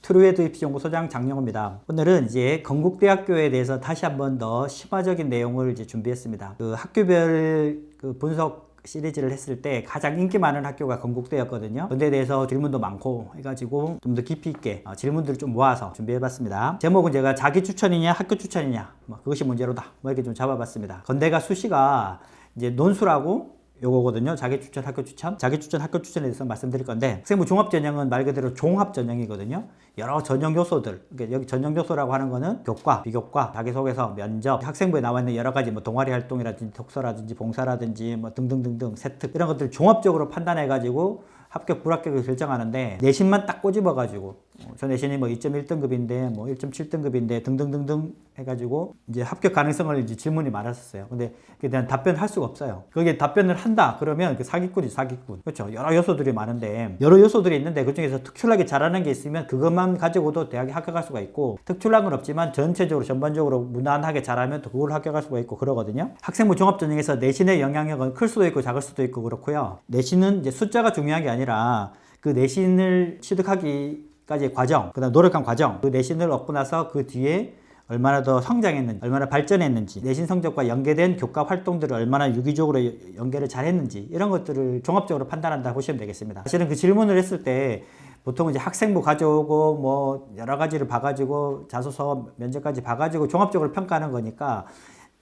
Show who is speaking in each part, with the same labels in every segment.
Speaker 1: 트루에드 입시연구소장 장영호입니다. 오늘은 이제 건국대학교에 대해서 다시 한번 더 심화적인 내용을 이제 준비했습니다. 그 학교별 그 분석 시리즈를 했을 때 가장 인기 많은 학교가 건국대였거든요. 건대에 대해서 질문도 많고 해가지고 좀 더 깊이 있게 질문들을 좀 모아서 준비해봤습니다. 제목은 제가 자기 추천이냐 학교 추천이냐 그것이 문제로다 이렇게 좀 잡아봤습니다. 건대가 수시가 이제 논술하고 요거거든요. 자기 추천, 학교 추천. 자기 추천, 학교 추천에 대해서 말씀드릴 건데, 학생부 종합 전형은 말 그대로 종합 전형이거든요. 여러 전형 요소들. 그러니까 여기 전형 요소라고 하는 거는 교과, 비교과, 자기소개서, 면접, 학생부에 나와 있는 여러 가지 뭐 동아리 활동이라든지 독서라든지 봉사라든지 뭐 등등등등 세특 이런 것들 종합적으로 판단해 가지고 합격, 불합격을 결정하는데 내신만 딱 꼬집어가지고 저 내신이 뭐 2.1등급인데 뭐 1.7등급인데 등등등등 해가지고 이제 합격 가능성을 이제 질문이 많았었어요. 근데 그에 대한 답변을 할 수가 없어요. 거기에 답변을 한다 그러면 그 사기꾼이 사기꾼. 그렇죠. 여러 요소들이 많은데 여러 요소들이 있는데 그중에서 특출나게 잘하는 게 있으면 그것만 가지고도 대학에 합격할 수가 있고 특출난 건 없지만 전체적으로 전반적으로 무난하게 잘하면 또 그걸 합격할 수가 있고 그러거든요. 학생부 종합전형에서 내신의 영향력은 클 수도 있고 작을 수도 있고 그렇고요. 내신은 이제 숫자가 중요한 게 아니라 그 내신을 취득하기까지의 과정, 그다음 노력한 과정, 그 내신을 얻고 나서 그 뒤에 얼마나 더 성장했는지, 얼마나 발전했는지, 내신 성적과 연계된 교과 활동들을 얼마나 유기적으로 연계를 잘했는지 이런 것들을 종합적으로 판단한다 보시면 되겠습니다. 사실은 그 질문을 했을 때 보통 이제 학생부 가져오고 뭐 여러 가지를 봐가지고 자소서 면접까지 봐가지고 종합적으로 평가하는 거니까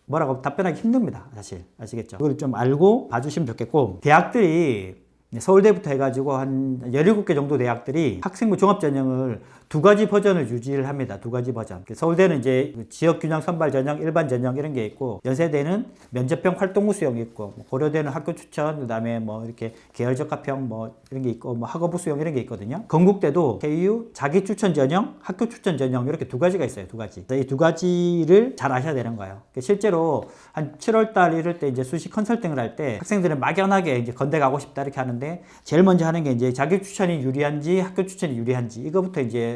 Speaker 1: 뭐라고 답변하기 힘듭니다. 사실 아시겠죠? 그걸 좀 알고 봐주시면 좋겠고 대학들이 서울대부터 해가지고 한 17개 정도 대학들이 학생부 종합전형을 두 가지 버전을 유지를 합니다. 두 가지 버전. 서울대는 이제 지역균형 선발 전형, 일반 전형 이런 게 있고 연세대는 면접형 활동부 수용이 있고 고려대는 학교 추천, 그 다음에 뭐 이렇게 계열적합형 뭐 이런 게 있고 뭐 학업부 수용 이런 게 있거든요. 건국대도 KU 자기 추천 전형, 학교 추천 전형 이렇게 두 가지가 있어요. 두 가지. 이 두 가지를 잘 아셔야 되는 거예요. 실제로 한 7월달 이럴 때 이제 수시 컨설팅을 할 때 학생들은 막연하게 이제 건대 가고 싶다 이렇게 하는데 제일 먼저 하는 게 이제 자기 추천이 유리한지 학교 추천이 유리한지 이거부터 이제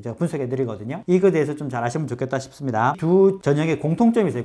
Speaker 1: 제가 분석해 드리거든요. 이거에 대해서 좀 잘 아시면 좋겠다 싶습니다. 두 전형의 공통점이 있어요.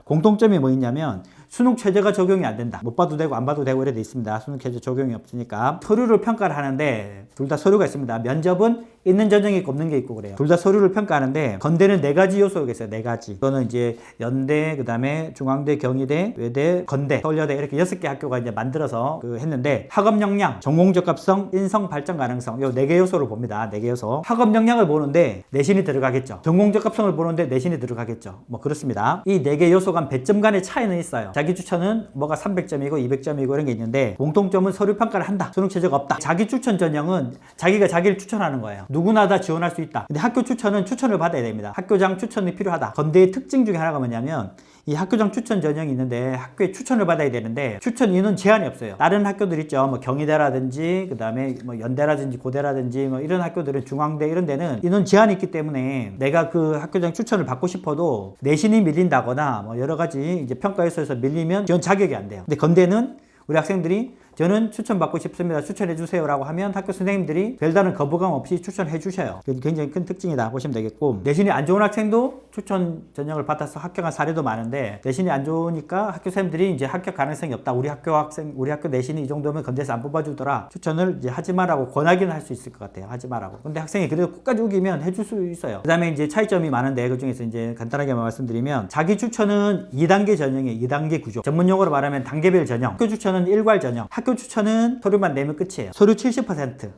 Speaker 1: 공통점이 뭐 있냐면 수능 최저가 적용이 안 된다. 못 봐도 되고 안 봐도 되고 이래 돼 있습니다. 수능 최저 적용이 없으니까 서류를 평가를 하는데 둘 다 서류가 있습니다. 면접은 있는 전형이 있고 없는 게 있고 그래요. 둘 다 서류를 평가하는데 건대는 4가지 요소가 있어요. 4가지. 이거는 이제 연대, 그다음에 중앙대, 경희대, 외대, 건대, 서울여대 이렇게 6개 학교가 이제 만들어서 했는데 학업 역량, 전공 적합성, 인성 발전 가능성 요 4개 요소를 봅니다. 4개 요소. 학업 역량을 보는데 내신이 들어가겠죠. 전공 적합성을 보는데 내신이 들어가겠죠. 뭐 그렇습니다. 이 4개 요소 간 배점 간의 차이는 있어요. 자기 추천은 뭐가 300점이고 200점이고 이런 게 있는데 공통점은 서류 평가를 한다. 수능 최저가 없다. 자기 추천 전형은 자기가 자기를 추천하는 거예요. 누구나 다 지원할 수 있다. 근데 학교 추천은 추천을 받아야 됩니다. 학교장 추천이 필요하다. 건대의 특징 중에 하나가 뭐냐면 이 학교장 추천 전형이 있는데 학교에 추천을 받아야 되는데 추천 인원 제한이 없어요. 다른 학교들 있죠. 뭐 경희대라든지 그다음에 뭐 연대라든지 고대라든지 뭐 이런 학교들은 중앙대 이런 데는 인원 제한이 있기 때문에 내가 그 학교장 추천을 받고 싶어도 내신이 밀린다거나 뭐 여러 가지 이제 평가 요소에서 밀리면 지원 자격이 안 돼요. 근데 건대는 우리 학생들이 저는 추천받고 싶습니다. 추천해 주세요 라고 하면 학교 선생님들이 별다른 거부감 없이 추천해 주셔요. 굉장히 큰 특징이다 보시면 되겠고 내신이 안 좋은 학생도 추천 전형을 받아서 합격한 사례도 많은데 내신이 안 좋으니까 학교 선생님들이 이제 합격 가능성이 없다. 우리 학교 내신이 이 정도면 건대에서 안 뽑아주더라. 추천을 이제 하지 마라고 권하기는 할 수 있을 것 같아요. 하지 마라고. 근데 학생이 그래도 끝까지 우기면 해줄 수 있어요. 그 다음에 이제 차이점이 많은데 그 중에서 이제 간단하게 말씀드리면 자기 추천은 2단계 전형이에요. 2단계 구조. 전문 용어로 말하면 단계별 전형. 학교 추천은 일괄 전형. 학교 추천은 서류만 내면 끝이에요. 서류 70%.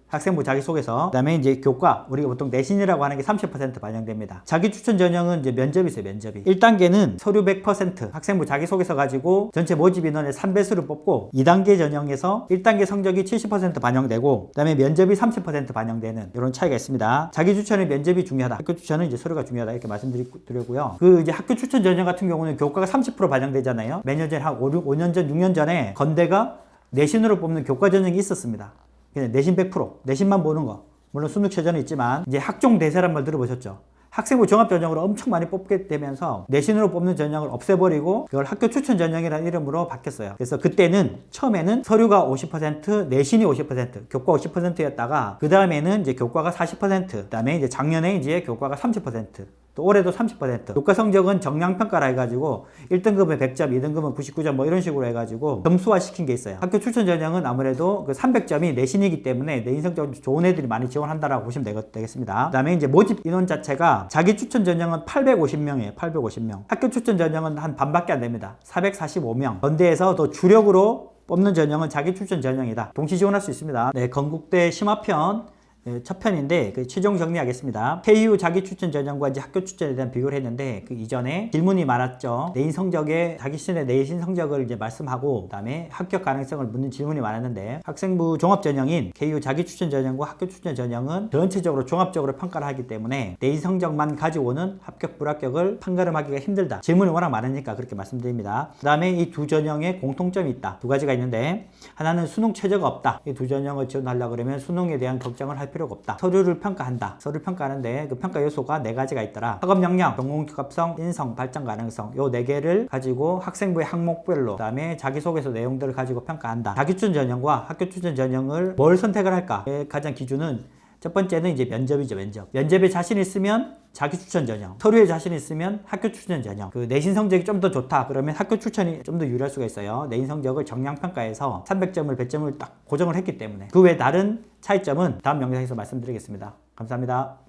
Speaker 1: 학생부 자기소개서. 그 다음에 이제 교과. 우리가 보통 내신이라고 하는 게 30% 반영됩니다. 자기 추천 전형은 이제 면접이 있어요. 면접이. 1단계는 서류 100%. 학생부 자기소개서 가지고 전체 모집 인원의 3배수를 뽑고 2단계 전형에서 1단계 성적이 70% 반영되고 그 다음에 면접이 30% 반영되는 이런 차이가 있습니다. 자기 추천의 면접이 중요하다. 학교 추천은 이제 서류가 중요하다. 이렇게 말씀드리고요. 그 이제 학교 추천 전형 같은 경우는 교과가 30% 반영되잖아요. 몇 년 전에 한 5년 전, 6년 전에 건대가 내신으로 뽑는 교과 전형이 있었습니다. 그냥 내신 100%, 내신만 보는 거. 물론 수능 최저는 있지만 이제 학종 대세란 말 들어보셨죠? 학생부 종합 전형으로 엄청 많이 뽑게 되면서 내신으로 뽑는 전형을 없애버리고 그걸 학교 추천 전형이라는 이름으로 바뀌었어요. 그래서 그때는 처음에는 서류가 50%, 내신이 50%, 교과 50%였다가 그 다음에는 이제 교과가 40%, 그 다음에 이제 작년에 이제 교과가 30%. 또 올해도 30%. 교과 성적은 정량평가라 해가지고 1등급은 100점, 2등급은 99점 뭐 이런 식으로 해가지고 점수화 시킨 게 있어요. 학교 추천 전형은 아무래도 그 300점이 내신이기 때문에 내 인성적으로 좋은 애들이 많이 지원한다라고 보시면 되겠습니다. 그 다음에 이제 모집 인원 자체가 자기 추천 전형은 850명이에요. 850명. 학교 추천 전형은 한 반밖에 안 됩니다. 445명. 건대에서 더 주력으로 뽑는 전형은 자기 추천 전형이다. 동시 지원할 수 있습니다. 네, 건국대 심화편 첫 편인데 그 최종 정리하겠습니다. KU 자기 추천 전형과 이제 학교 추천에 대한 비교를 했는데 그 이전에 질문이 많았죠. 내인 성적에 자기 추천의 내신 성적을 이제 말씀하고 그다음에 합격 가능성을 묻는 질문이 많았는데 학생부 종합 전형인 KU 자기 추천 전형과 학교 추천 전형은 전체적으로 종합적으로 평가를 하기 때문에 내인 성적만 가지고는 합격 불합격을 판가름하기가 힘들다. 질문이 워낙 많으니까 그렇게 말씀드립니다. 그다음에 이 두 전형에 공통점이 있다. 두 가지가 있는데 하나는 수능 최저가 없다. 이 두 전형을 지원하려고 그러면 수능에 대한 걱정을 할 필요가 없다. 서류를 평가한다. 서류를 평가하는데 그 평가 요소가 4가지가 있더라. 학업 역량, 전공 적합성, 인성, 발전 가능성 요 4개를 가지고 학생부의 항목별로 그다음에 자기소개서 내용들을 가지고 평가한다. 자기 추천 전형과 학교 추천 전형을 뭘 선택을 할까의 가장 기준은 첫 번째는 이제 면접이죠. 면접에 자신 있으면 자기 추천 전형, 서류에 자신 있으면 학교 추천 전형. 그 내신 성적이 좀 더 좋다 그러면 학교 추천이 좀 더 유리할 수가 있어요. 내신 성적을 정량평가에서 300점을 100점을 딱 고정을 했기 때문에 그 외 다른 차이점은 다음 영상에서 말씀드리겠습니다. 감사합니다.